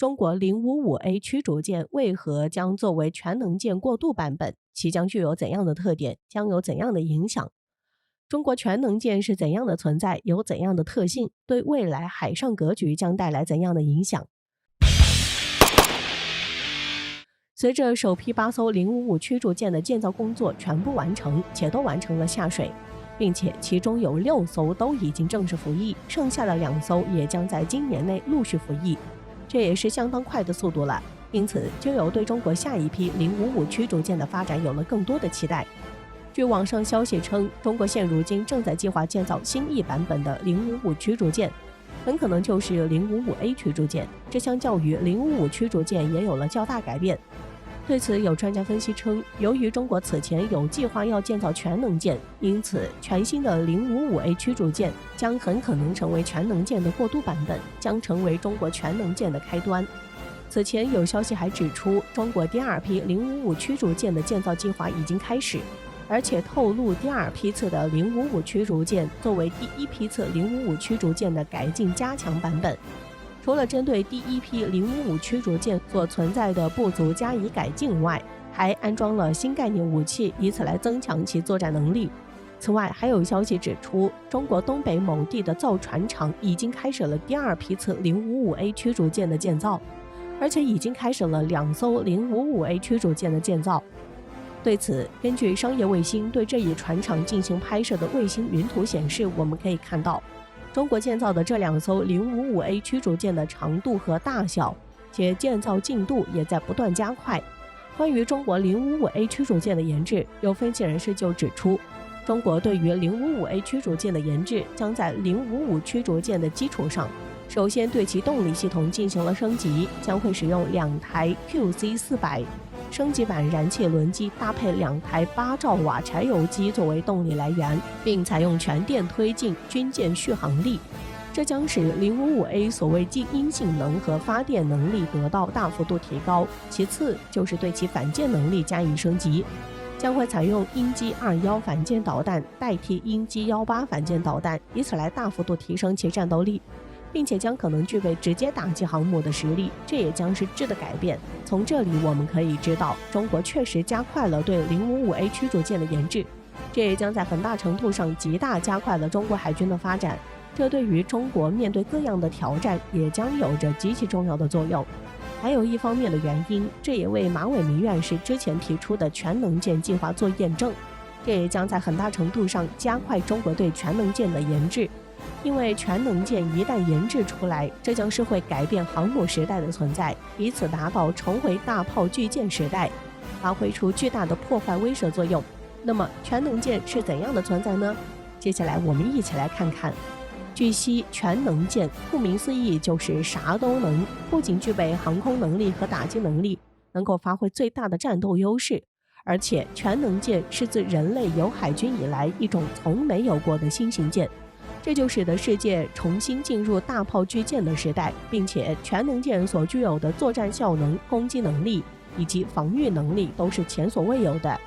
中国055A 驱逐舰为何将作为全能舰过渡版本？其将具有怎样的特点？将有怎样的影响？中国全能舰是怎样的存在？有怎样的特性？对未来海上格局将带来怎样的影响？随着首批8艘055驱逐舰的建造工作全部完成，且都完成了下水，并且其中有6艘都已经正式服役，剩下的2艘也将在今年内陆续服役，这也是相当快的速度了。因此，就有对中国下一批055驱逐舰的发展有了更多的期待。据网上消息称，中国现如今正在计划建造新一版本的055驱逐舰，很可能就是 055A 驱逐舰，这相较于055驱逐舰也有了较大改变。对此，有专家分析称，由于中国此前有计划要建造全能舰，因此全新的055A 驱逐舰将很可能成为全能舰的过渡版本，将成为中国全能舰的开端。此前有消息还指出，中国第2批055驱逐舰的建造计划已经开始，而且透露第2批次的055驱逐舰作为第1批次055驱逐舰的改进加强版本。除了针对第1批055驱逐舰所存在的不足加以改进外，还安装了新概念武器，以此来增强其作战能力。此外，还有消息指出，中国东北某地的造船厂已经开始了第2批次055A 驱逐舰的建造，而且已经开始了2艘055A 驱逐舰的建造。对此，根据商业卫星对这一船厂进行拍摄的卫星云图显示，我们可以看到，中国建造的这2艘055A 驱逐舰的长度和大小，且建造进度也在不断加快。关于中国055A 驱逐舰的研制，有分析人士就指出，中国对于055A 驱逐舰的研制将在055驱逐舰的基础上，首先对其动力系统进行了升级，将会使用2台 QC400 升级版燃气轮机搭配2台8兆瓦柴油机作为动力来源，并采用全电推进军舰续航力，这将使055A 所谓静音性能和发电能力得到大幅度提高。其次就是对其反舰能力加以升级，将会采用鹰击21反舰导弹代替鹰击18反舰导弹，以此来大幅度提升其战斗力，并且将可能具备直接打击航母的实力，这也将是质的改变。从这里我们可以知道，中国确实加快了对055A 驱逐舰的研制，这也将在很大程度上极大加快了中国海军的发展，这对于中国面对各样的挑战也将有着极其重要的作用。还有一方面的原因，这也为马伟明院士之前提出的全能舰计划做验证，这也将在很大程度上加快中国对全能舰的研制。因为全能舰一旦研制出来，这将是会改变航母时代的存在，以此达到重回大炮巨舰时代，发挥出巨大的破坏威慑作用。那么全能舰是怎样的存在呢？接下来我们一起来看看。据悉，全能舰顾名思义就是啥都能，不仅具备航空能力和打击能力，能够发挥最大的战斗优势，而且全能舰是自人类有海军以来一种从没有过的新型舰，这就使得世界重新进入大炮巨舰的时代，并且全能舰所具有的作战效能、攻击能力以及防御能力都是前所未有的。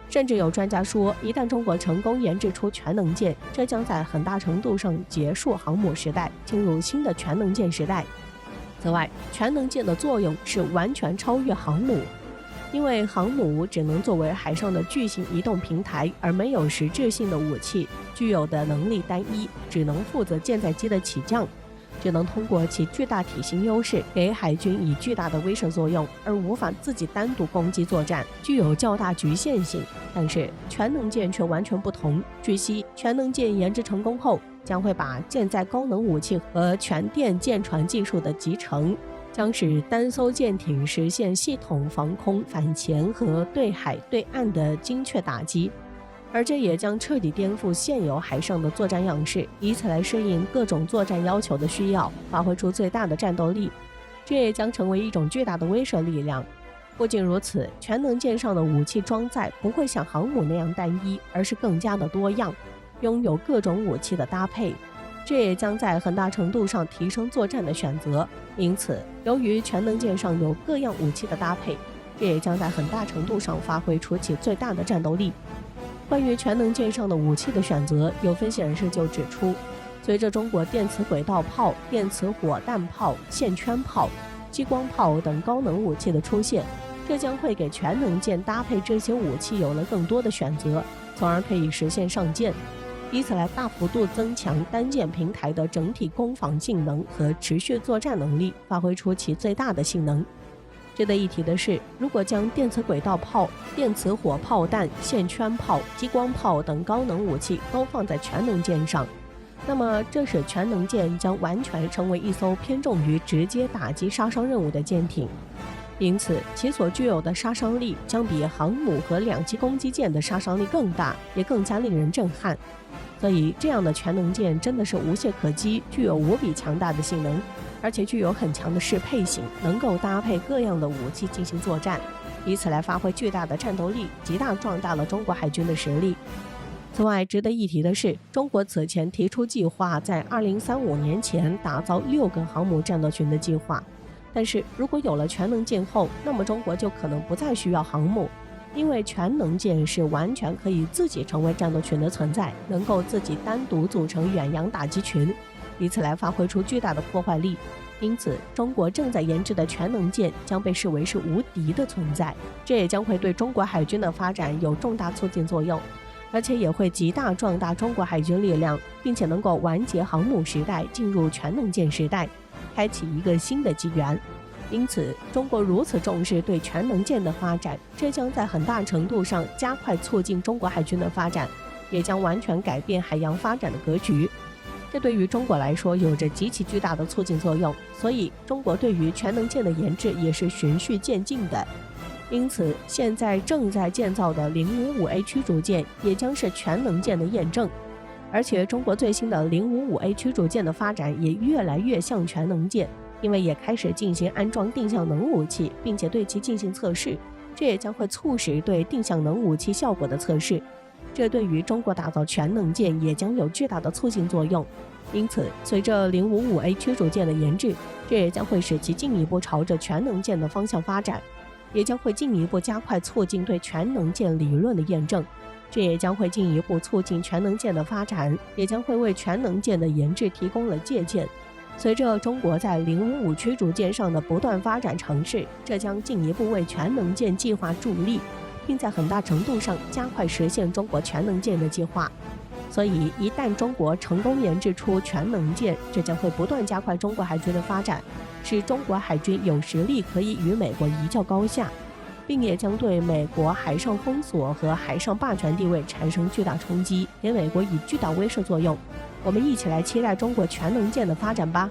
甚至有专家说，一旦中国成功研制出全能舰，这将在很大程度上结束航母时代，进入新的全能舰时代。此外，全能舰的作用是完全超越航母，因为航母只能作为海上的巨型移动平台，而没有实质性的武器，具有的能力单一，只能负责舰载机的起降，只能通过其巨大体型优势给海军以巨大的威慑作用，而无法自己单独攻击作战，具有较大局限性。但是全能舰却完全不同，据悉全能舰研制成功后，将会把舰载高能武器和全电舰船技术的集成，将使单艘舰艇实现系统防空、反潜和对海对岸的精确打击，而这也将彻底颠覆现有海上的作战样式，以此来适应各种作战要求的需要，发挥出最大的战斗力，这也将成为一种巨大的威慑力量。不仅如此，全能舰上的武器装载不会像航母那样单一，而是更加的多样，拥有各种武器的搭配，这也将在很大程度上提升作战的选择。因此，由于全能舰上有各样武器的搭配，这也将在很大程度上发挥出其最大的战斗力。关于全能舰上的武器的选择，有分析人士就指出，随着中国电磁轨道炮、电磁火弹炮、线圈炮激光炮等高能武器的出现，这将会给全能舰搭配这些武器有了更多的选择，从而可以实现上舰，以此来大幅度增强单舰平台的整体攻防性能和持续作战能力，发挥出其最大的性能。值得一提的是，如果将电磁轨道炮、电磁火炮弹、线圈炮、激光炮等高能武器都放在全能舰上，那么这使全能舰将完全成为一艘偏重于直接打击杀伤任务的舰艇，因此其所具有的杀伤力将比航母和两栖攻击舰的杀伤力更大，也更加令人震撼。所以这样的全能舰真的是无懈可击，具有无比强大的性能，而且具有很强的适配性，能够搭配各样的武器进行作战，以此来发挥巨大的战斗力，极大壮大了中国海军的实力。此外，值得一提的是，中国此前提出计划在2035年前打造6个航母战斗群的计划，但是如果有了全能舰后，那么中国就可能不再需要航母，因为全能舰是完全可以自己成为战斗群的存在，能够自己单独组成远洋打击群，以此来发挥出巨大的破坏力。因此，中国正在研制的全能舰将被视为是无敌的存在，这也将会对中国海军的发展有重大促进作用，而且也会极大壮大中国海军力量，并且能够完结航母时代，进入全能舰时代，开启一个新的纪元。因此，中国如此重视对全能舰的发展，这将在很大程度上加快促进中国海军的发展，也将完全改变海洋发展的格局。这对于中国来说有着极其巨大的促进作用，所以中国对于全能舰的研制也是循序渐进的。因此，现在正在建造的055A 驱逐舰也将是全能舰的验证。而且，中国最新的055A 驱逐舰的发展也越来越像全能舰，因为也开始进行安装定向能武器，并且对其进行测试，这也将会促使对定向能武器效果的测试。这对于中国打造全能舰也将有巨大的促进作用。因此，随着055A 驱逐舰的研制，这也将会使其进一步朝着全能舰的方向发展，也将会进一步加快促进对全能舰理论的验证。这也将会进一步促进全能舰的发展，也将会为全能舰的研制提供了借鉴。随着中国在055驱逐舰上的不断发展尝试，这将进一步为全能舰计划助力，并在很大程度上加快实现中国全能舰的计划。所以，一旦中国成功研制出全能舰，这将会不断加快中国海军的发展，使中国海军有实力可以与美国一较高下，并也将对美国海上封锁和海上霸权地位产生巨大冲击，给美国以巨大威慑作用。我们一起来期待中国全能舰的发展吧。